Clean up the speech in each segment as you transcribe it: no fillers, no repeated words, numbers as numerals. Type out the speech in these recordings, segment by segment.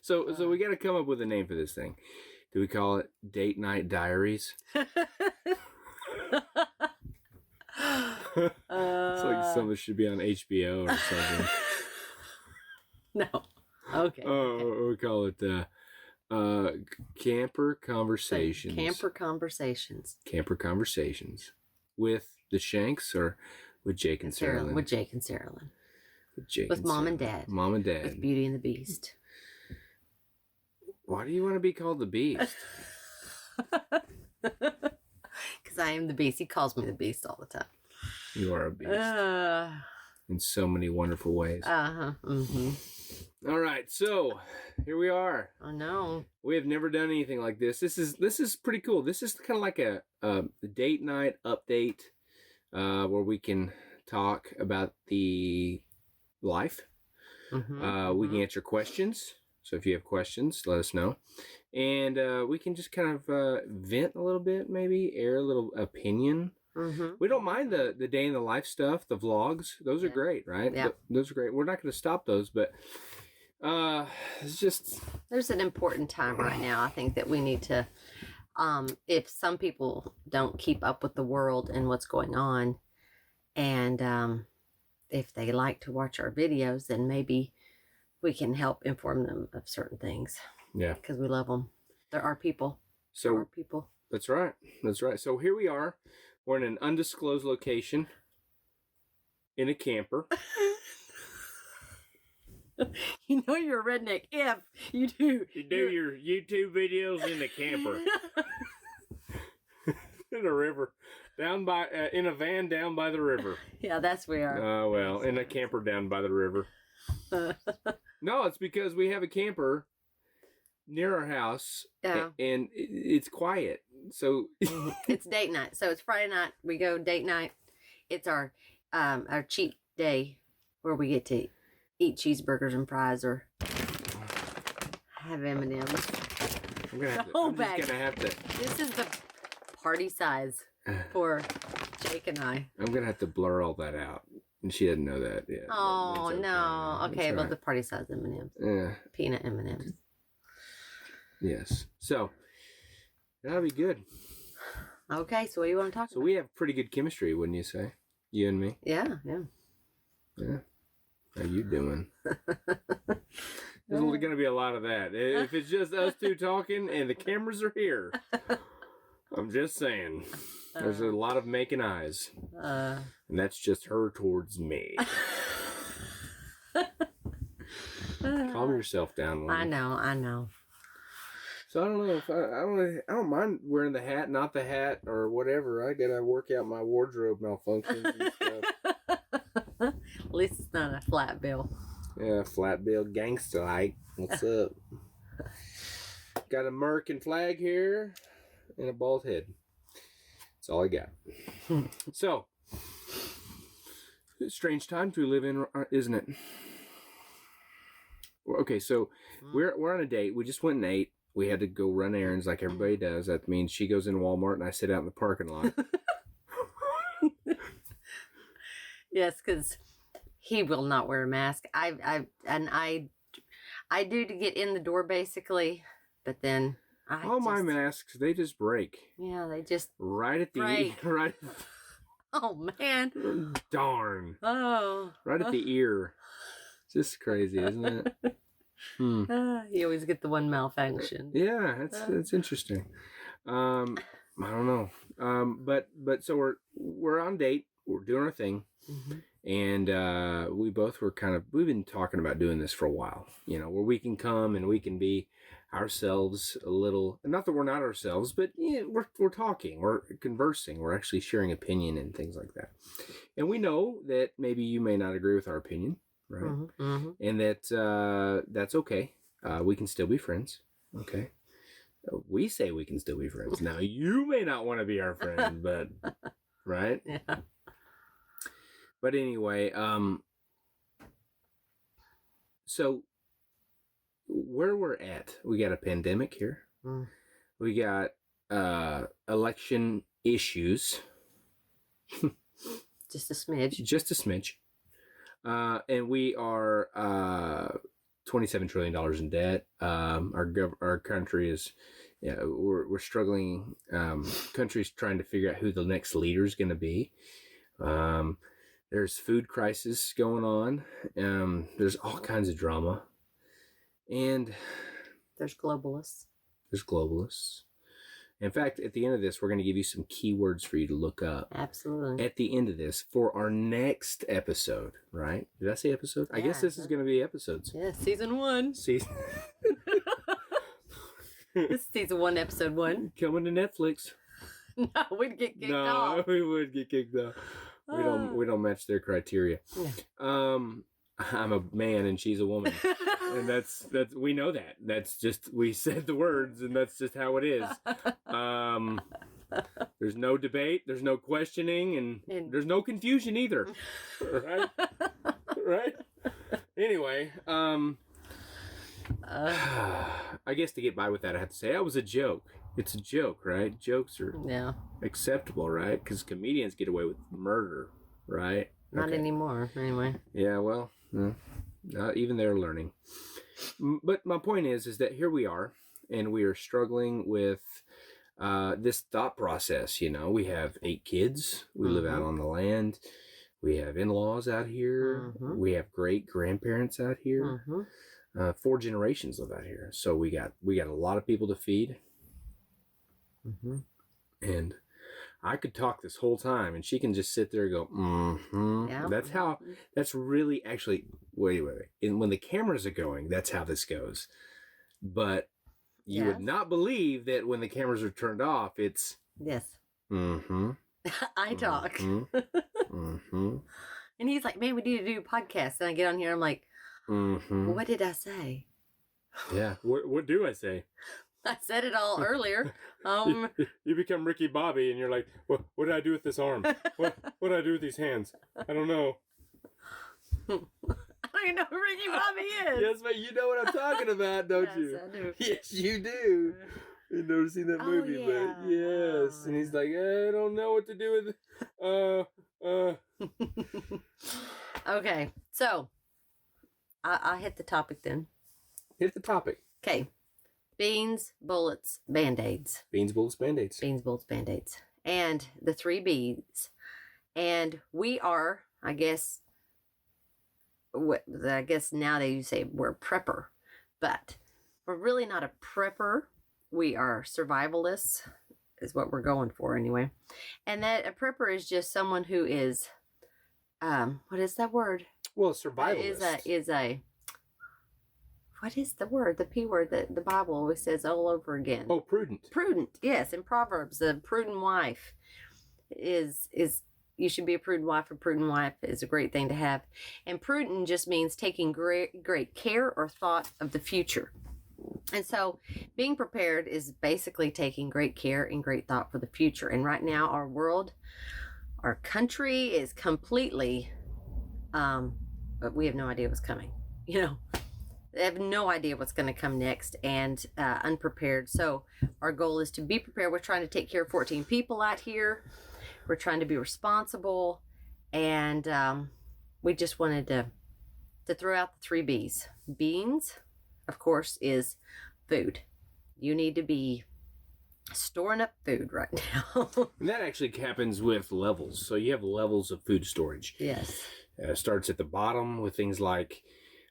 So we got to come up with a name for this thing. Do we call it Date Night Diaries? It's like something should be on HBO or something. No. Okay. Oh, we call it Camper Conversations. Camper Conversations. Camper Conversations. With the Shanks or with Jake and Sarilyn? With Jake and Sarilyn. With Mom and Dad. Mom and Dad. With Beauty and the Beast. Why do you want to be called the Beast? Because I am the Beast. He calls me the Beast all the time. You are a beast. In so many wonderful ways. Mm-hmm. All right, so here we are. I know. We have never done anything like this. This is pretty cool. This is kind of like a date night update where we can talk about the life. Mm-hmm. We can answer questions. So if you have questions, let us know. And we can just kind of vent a little bit, maybe air a little opinion. Mm-hmm. We don't mind the day in the life stuff, the vlogs. Those are great, right? Yeah. Those are great. We're not going to stop those, but it's just... There's an important time right now. I think that we need to, if some people don't keep up with the world and what's going on, and if they like to watch our videos, then maybe we can help inform them of certain things. Yeah. Because we love them. They're our people. So, They're our people. That's right. That's right. So here we are. We're in an undisclosed location in a camper. You know you're a redneck if you do. You do your YouTube videos in the camper. In a river. Down by, in a van down by the river. Yeah, that's where we are. Oh, well, in a camper down by the river. No, it's because we have a camper near our house, and it's quiet. So it's date night. So it's Friday night. We go date night. It's our cheat day where we get to eat cheeseburgers and fries or have M&Ms. I'm just gonna have to. This is the party size for Jake and I. I'm gonna have to blur all that out. And she didn't know that yet. Oh, okay. No. Okay, well, right. the party size M&Ms. Yeah. Peanut M&Ms. Yes. So, that'll be good. Okay, so what do you want to talk about? So we have pretty good chemistry, wouldn't you say? You and me? Yeah. Yeah. How you doing? There's only going to be a lot of that. If it's just us two talking and the cameras are here, I'm just saying. There's a lot of making eyes. And that's just her towards me. Calm yourself down, woman. I know. So I don't know if I don't mind wearing the hat, not the hat, or whatever. I gotta work out my wardrobe malfunctions and stuff. At least it's not a flat bill. Yeah, flat bill gangster like. What's up? Got a American flag here and a bald head. That's all I got. So, strange times we live in, isn't it? Okay, so we're on a date. We just went and ate. We had to go run errands like everybody does. That means she goes in Walmart and I sit out in the parking lot. Yes, because he will not wear a mask. I do to get in the door basically, but then my masks, they just break. Yeah, they just right at the break. Right. Oh man! Darn! Oh, right at the ear. Just crazy, isn't it? You always get the one malfunction. Yeah, it's interesting. I don't know. But so we're on date. We're doing our thing, and we both were we've been talking about doing this for a while. You know, where we can come and we can be ourselves a little. Not that we're not ourselves, but we're talking, we're conversing, we're actually sharing opinion and things like that. And we know that maybe you may not agree with our opinion. Right. And that's okay. We can still be friends. Okay. We say we can still be friends. Now, you may not want to be our friend, but, right? Yeah. But anyway, so where we're at, we got a pandemic here. We got election issues. Just a smidge. And we are $27 trillion in debt. Our country is, we're struggling. Country's trying to figure out who the next leader is going to be. There's food crisis going on. There's all kinds of drama. And there's globalists. In fact, at the end of this, we're going to give you some keywords for you to look up. Absolutely. At the end of this, for our next episode, right? Did I say episode? Yeah, I guess this is going to be episodes. Yeah, season 1. Season. This is season 1, episode 1. Coming to Netflix. No, we'd get kicked off. No, we would get kicked off. We don't match their criteria. Yeah. I'm a man and she's a woman. And that's we know that. That's just, we said the words and that's just how it is. There's no debate, there's no questioning, and there's no confusion either. Right? Right? Anyway, I guess to get by with that, I have to say that was a joke. It's a joke, right? Jokes are acceptable, right? Because comedians get away with murder, right? Not anymore, anyway. Yeah, well, even they're learning. But my point is that here we are, and we are struggling with this thought process. You know, we have 8 kids. We live out on the land. We have in-laws out here. We have great grandparents out here. 4 generations live out here. So we got a lot of people to feed. And I could talk this whole time, and she can just sit there and go, Yeah. That's really, actually, wait. And when the cameras are going, that's how this goes. But you would not believe that when the cameras are turned off, it's... Yes. I talk. And he's like, man, we need to do a podcast. And I get on here, I'm like, what did I say? Yeah. What do I say? I said it all earlier. You become Ricky Bobby, and you're like, what did I do with this arm? What did I do with these hands? I don't know. I don't even know who Ricky Bobby is. Yes, but you know what I'm talking about, don't you? Yes, I do. Yes, you do. You've never seen that movie, but yes. And he's like, I don't know what to do with it. Okay, so I hit the topic then. Hit the topic. Okay. Beans, bullets, Band-Aids. Beans, bullets, Band-Aids. Beans, bullets, Band-Aids. And the 3B's. And we are, I guess nowadays you say we're a prepper. But we're really not a prepper. We are survivalists, is what we're going for anyway. And that a prepper is just someone who is, what is that word? Well, survivalist. Is a what is the word, the P word that the Bible always says all over again? Oh, prudent. Prudent, yes. In Proverbs, the prudent wife is you should be a prudent wife. A prudent wife is a great thing to have. And prudent just means taking great care or thought of the future. And so being prepared is basically taking great care and great thought for the future. And right now, our world, our country is completely, we have no idea what's coming, you know. They have no idea what's going to come next, and unprepared. So our goal is to be prepared. We're trying to take care of 14 people out here. We're trying to be responsible, and we just wanted to throw out the 3B's. Beans, of course, is food. You need to be storing up food right now. And that actually happens with levels. So you have levels of food storage. Yes. It starts at the bottom with things like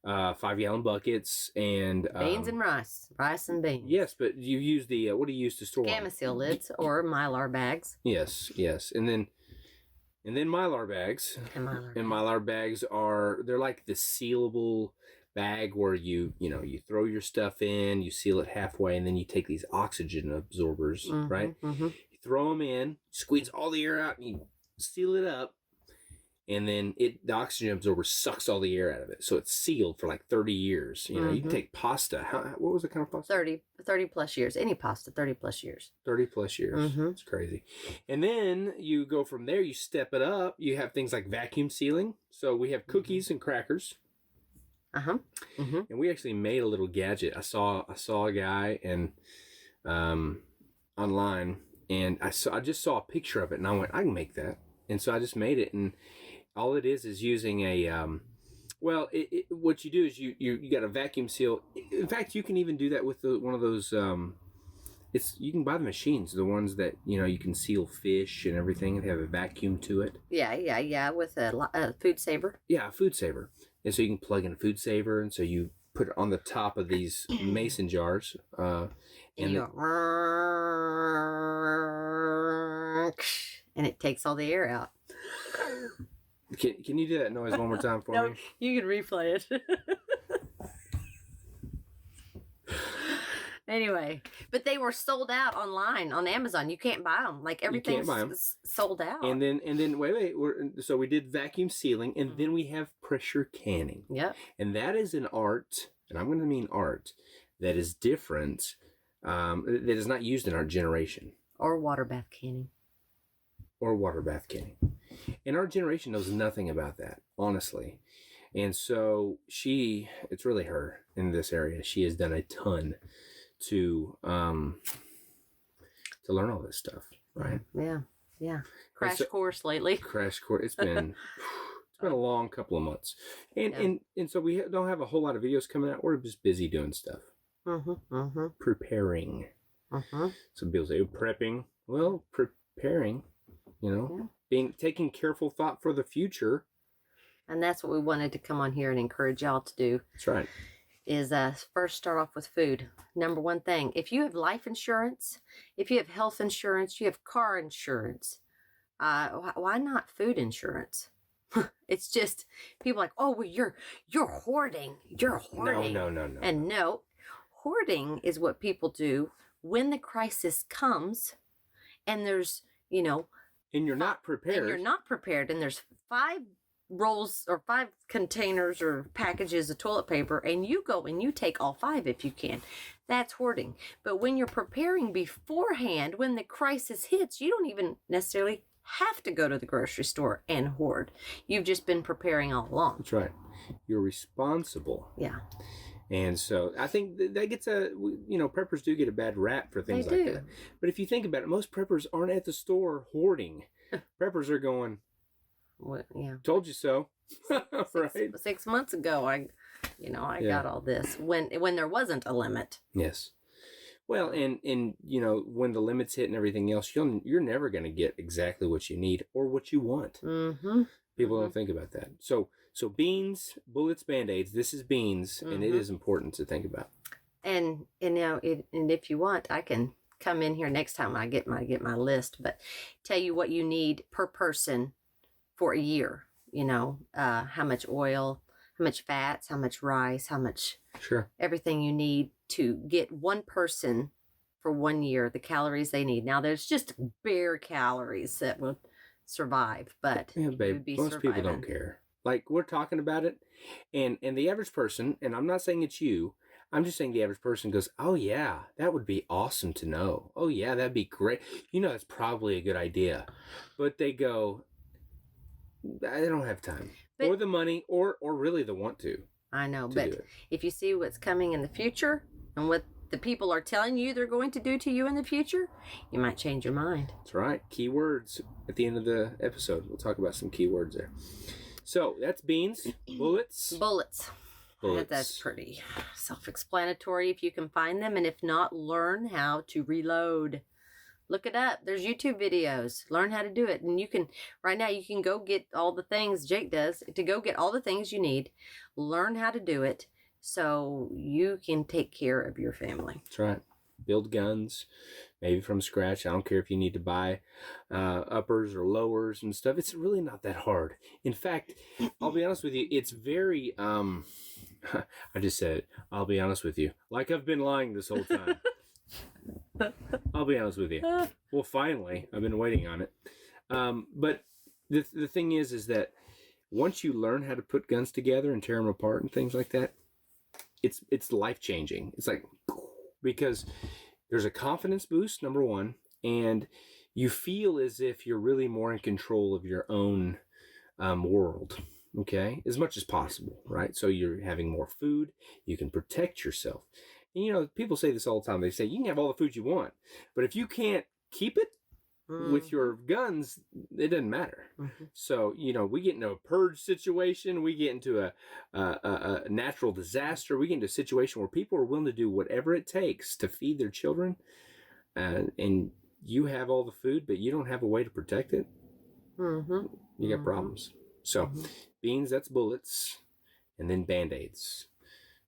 5-gallon buckets and beans and rice and beans. Yes, but you use the what do you use to store Gamma seal lids or Mylar bags. Yes, and then Mylar bags. And Mylar bags they're like the sealable bag where you throw your stuff in, you seal it halfway, and then you take these oxygen absorbers, right? You throw them in, squeeze all the air out, and you seal it up. And then the oxygen absorber sucks all the air out of it. So it's sealed for like 30 years. You know, you can take pasta. What was the kind of pasta? 30 plus years. Any pasta, 30 plus years. 30 plus years. It's crazy. And then you go from there, you step it up. You have things like vacuum sealing. So we have cookies and crackers. And we actually made a little gadget. I saw a guy online, and I just saw a picture of it, and I went, I can make that. And so I just made it, and all it is using a Well, what you do is you got a vacuum seal. In fact, you can even do that with one of those. You can buy the machines, the ones that you can seal fish and everything, and have a vacuum to it. Yeah. With a food saver. Yeah, a food saver, and so you can plug in a food saver, and so you put it on the top of these mason jars, and it takes all the air out. Can you do that noise one more time for me? You can replay it. Anyway, but they were sold out online on Amazon. You can't buy them. Like everything's sold out. And then wait. So we did vacuum sealing, and then we have pressure canning. Yep. And that is an art, and I'm going to mean art, that is different. That is not used in our generation. Or water bath canning. And our generation knows nothing about that, honestly. And so it's really her in this area. She has done a ton to learn all this stuff, right? Yeah. Crash course lately. It's been a long couple of months, and so we don't have a whole lot of videos coming out. We're just busy doing stuff, preparing. Some people say prepping. Well, preparing, taking careful thought for the future. And that's what we wanted to come on here and encourage y'all to do. That's right. Is first start off with food. Number one thing, if you have life insurance, if you have health insurance, you have car insurance, why not food insurance? It's just people like, oh, well, you're hoarding. You're hoarding. No. And no, hoarding is what people do when the crisis comes, and there's and you're not prepared. And there's 5 rolls or 5 containers or packages of toilet paper, and you go and you take all 5 if you can. That's hoarding. But when you're preparing beforehand, when the crisis hits, you don't even necessarily have to go to the grocery store and hoard. You've just been preparing all along. That's right. You're responsible. Yeah. And so I think that gets preppers do get a bad rap for things like that. But if you think about it, most preppers aren't at the store hoarding. Preppers are going, what? Yeah. Told you so. Right. 6 months ago, I got all this when there wasn't a limit. Yes. Well, and when the limits hit and everything else, you're never going to get exactly what you need or what you want. People don't think about that. So beans, bullets, Band-Aids. This is beans, and it is important to think about. And if you want, I can come in here next time when I get my list, but tell you what you need per person for a year. How much oil, how much fats, how much rice, how much everything you need to get one person for 1 year, the calories they need. Now there's just bare calories that will survive, but babe, most people don't care. Like, we're talking about it, and the average person, and I'm not saying it's you, I'm just saying the average person goes, oh yeah, that would be awesome to know. Oh yeah, that'd be great. That's probably a good idea. But they go, I don't have time. Or the money, or really the want to. I know, but if you see what's coming in the future, and what the people are telling you they're going to do to you in the future, you might change your mind. That's right. Key words at the end of the episode. We'll talk about some key words there. So that's beans, bullets. That's pretty self-explanatory if you can find them, and if not, learn how to reload. Look it up. There's YouTube videos. Learn how to do it. And you can go get all the things Jake does to go get all the things you need. Learn how to do it so you can take care of your family. That's right. Build guns, maybe from scratch. I don't care if you need to buy uppers or lowers and stuff. It's really not that hard. In fact, I'll be honest with you, it's very, I just said it. I'll be honest with you. Like I've been lying this whole time. I'll be honest with you. Well, finally, I've been waiting on it. But the thing is that once you learn how to put guns together and tear them apart and things like that, it's life-changing. It's like, because there's a confidence boost, number one, and you feel as if you're really more in control of your own world, okay? As much as possible, right? So you're having more food, you can protect yourself. And, people say this all the time. They say, you can have all the food you want, but if you can't keep it with your guns, it doesn't matter. So, we get into a purge situation, we get into a natural disaster, we get into a situation where people are willing to do whatever it takes to feed their children, and you have all the food, but you don't have a way to protect it. You got problems. So, beans, that's bullets, and then Band-Aids.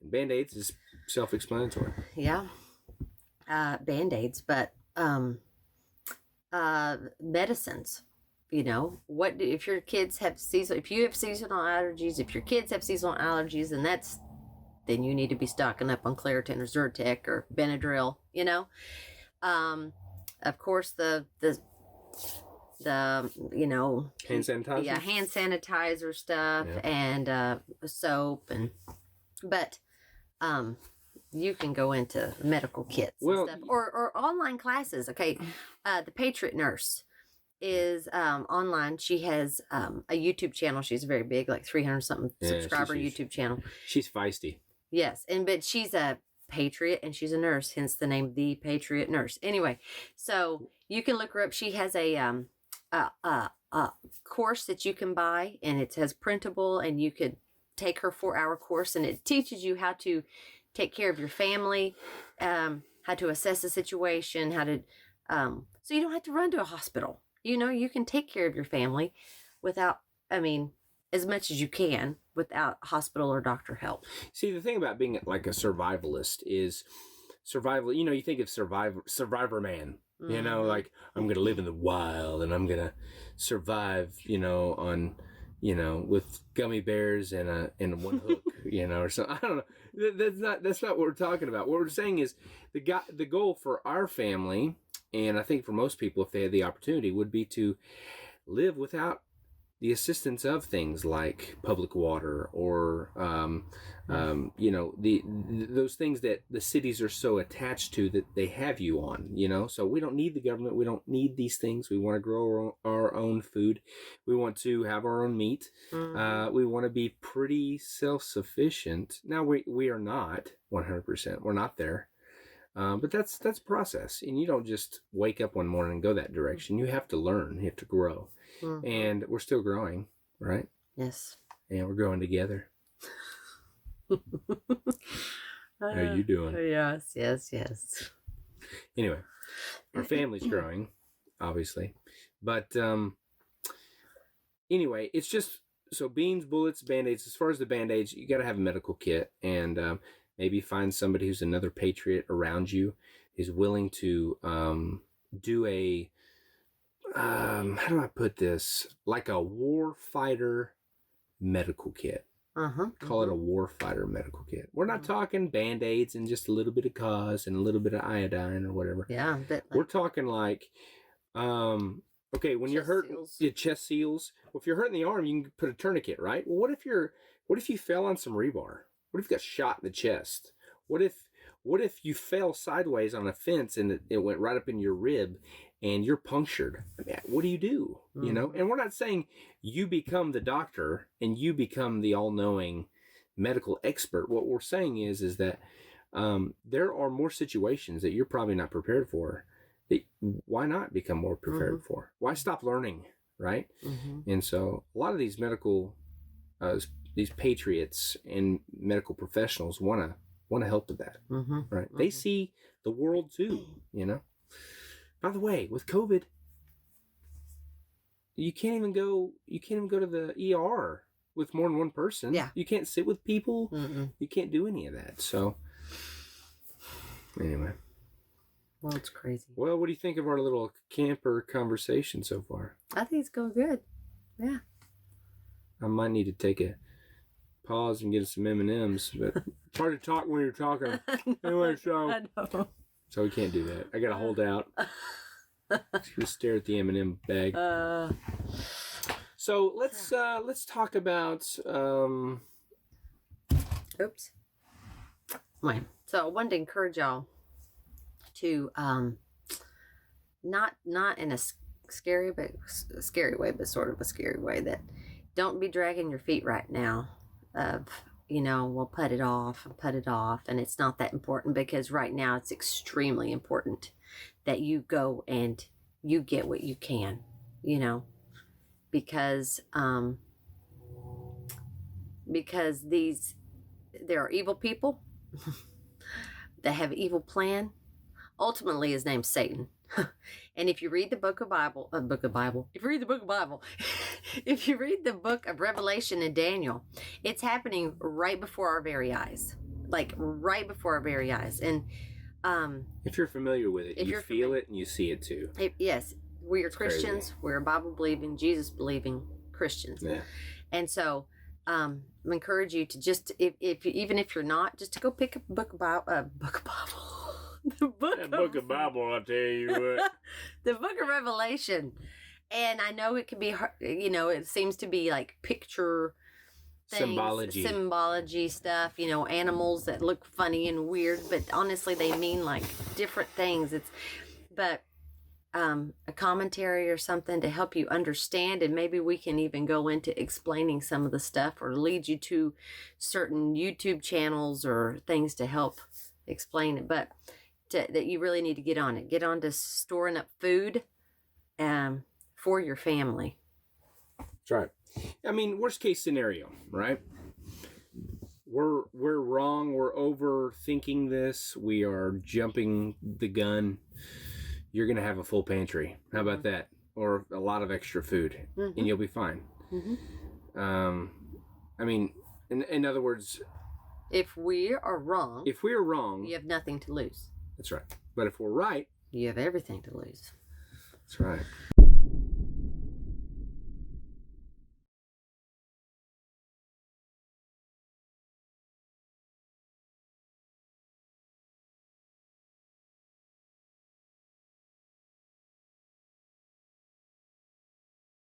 And Band-Aids is self-explanatory. Yeah. Band-Aids, but medicines. What if your kids have if you have seasonal allergies, if your kids have seasonal allergies, then you need to be stocking up on Claritin or Zyrtec or Benadryl. Of course the hand sanitizer. Yeah, hand sanitizer stuff, and soap, but you can go into medical kits and stuff, or online classes. Okay, the Patriot Nurse is online. She has a YouTube channel. She's very big, like 300 something subscriber YouTube channel. She's feisty. Yes, but she's a patriot and she's a nurse, hence the name The Patriot Nurse. Anyway, so you can look her up. She has a course that you can buy, and it says printable, and you could take her 4-hour course, and it teaches you how to take care of your family, how to assess a situation, how to so you don't have to run to a hospital. You can take care of your family without, as much as you can without hospital or doctor help. See, the thing about being like a survivalist is survival. You think of Survivor Man. Like, I'm going to live in the wild and I'm going to survive, on, with gummy bears and one hook, or something. I don't know. That's not what we're talking about. What we're saying is the goal for our family, and I think for most people, if they had the opportunity, would be to live without the assistance of things like public water or, those things that the cities are so attached to that they have you on, So we don't need the government. We don't need these things. We want to grow our own food. We want to have our own meat. We want to be pretty self-sufficient. Now, we are not 100%. We're not there. But that's a process. And you don't just wake up one morning and go that direction. You have to learn. You have to grow. And we're still growing, right? Yes. And we're growing together. How are you doing? Yes. Anyway, our family's growing, obviously. But anyway, it's just, so beans, bullets, Band-Aids. As far as the Band-Aids, you got to have a medical kit, and maybe find somebody who's another patriot around you, who's willing to do a, how do I put this? Like a war fighter medical kit. Call it a war fighter medical kit. We're not talking Band-Aids and just a little bit of cause and a little bit of iodine or whatever. Yeah, but we're talking like, okay, when you're hurt, chest seals. Well, if you're hurt in the arm, you can put a tourniquet, right? Well, what if you fell on some rebar? What if you got shot in the chest? What if you fell sideways on a fence and it went right up in your rib and you're punctured? What do you do? And we're not saying you become the doctor and you become the all-knowing medical expert. What we're saying is that there are more situations that you're probably not prepared for. Why not become more prepared for? Why stop learning, right? And so a lot of these medical these patriots and medical professionals want to help with that, right? They see the world too, By the way, with COVID, you can't even go to the ER with more than one person. Yeah, you can't sit with people. You can't do any of that. So anyway, well, it's crazy. Well, what do you think of our little camper conversation so far? I think it's going good. Yeah, I might need to take a pause and get some M&Ms, but it's hard to talk when you're talking. Anyway, so we can't do that. I gotta hold out. Just stare at the M&M bag. So let's talk about. Oops. Right. So I wanted to encourage y'all to not in a scary way, but sort of a scary way, that don't be dragging your feet right now. We'll put it off, and it's not that important, because right now it's extremely important that you go and you get what you can, because there are evil people that have evil plan. Ultimately, his name's Satan. And if you read the book of Bible, if you read the book of Bible, if you read the book of Revelation and Daniel, it's happening right before our very eyes, like right before our very eyes. And if you're familiar with it, you feel it and you see it too. Yes, we are Christians. Crazy. We're Bible believing, Jesus believing Christians. Yeah. And so, I encourage you to just, even if you're not, just to go pick up a book of Bible. The book of Bible, I'll tell you what. The book of Revelation. And I know it can be, it seems to be like picture things, symbology stuff, animals that look funny and weird, but honestly they mean like different things. But a commentary or something to help you understand, and maybe we can even go into explaining some of the stuff or lead you to certain YouTube channels or things to help explain it. But that you really need to get on it. Get on to storing up food for your family. That's right. I mean, worst case scenario, right? We're wrong. We're overthinking this. We are jumping the gun. You're going to have a full pantry. How about that? Or a lot of extra food, and you'll be fine. I mean, in other words, if we are wrong, you have nothing to lose. That's right. But if we're right, you have everything to lose. That's right.